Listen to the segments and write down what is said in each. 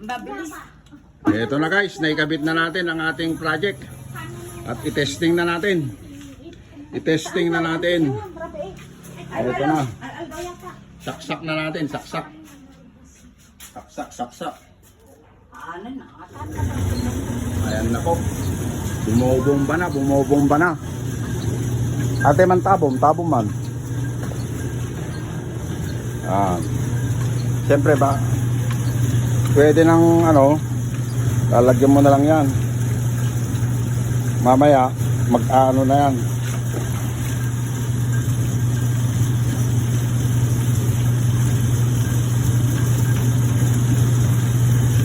Mabilis. Ito na guys, naikabit na natin ang ating project. At itesting na natin. Itesting na natin. Ito na. Saksak na natin, saksak. Saksak. Ayan na po. Bumobomba na. Ate man tabom man. Siyempre ba, pwede nang lalagyan mo na lang yan. Mamaya, mag-ano na yan.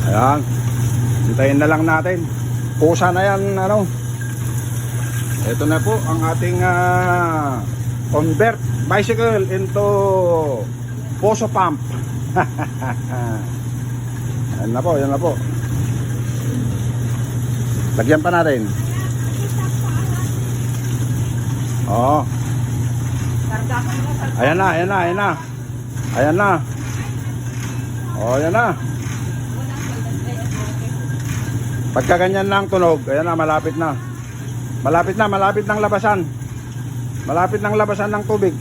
Ayan. Hintayin na lang natin. Pusa na yan, Ito na po ang ating convert bicycle into Poso pump. Yan na po. Lagyan pa natin. Oo. Ayan na. Oh, ayan na. Pagka ganyan lang tunog, ayan na, malapit na. Malapit ng labasan. Malapit ng labasan ng tubig.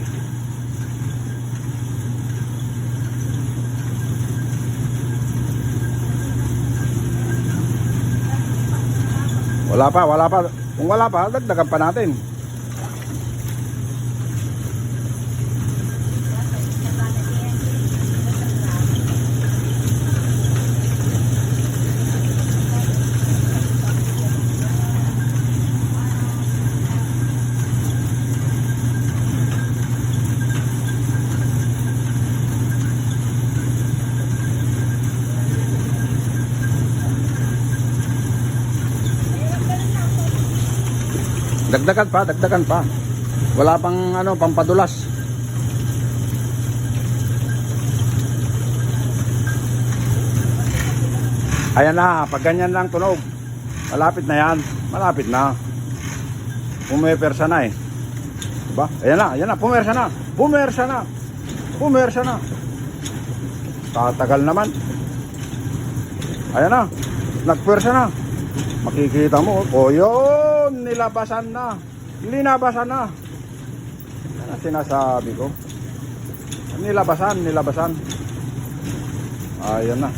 Wala pa. Kung wala pa, dagdagan pa natin. Dagdagan pa. Wala pang pampadulas. Ayan na, pag ganyan lang tunog. Malapit na yan. Malapit na. Pumersa na eh. Diba? Ayan na, pumersa na. Tatagal naman. Ayan na, nagpwersa na. Makikita mo, yun, linabasan na. Yan ang sinasabi ko. Nilabasan. Ayan na.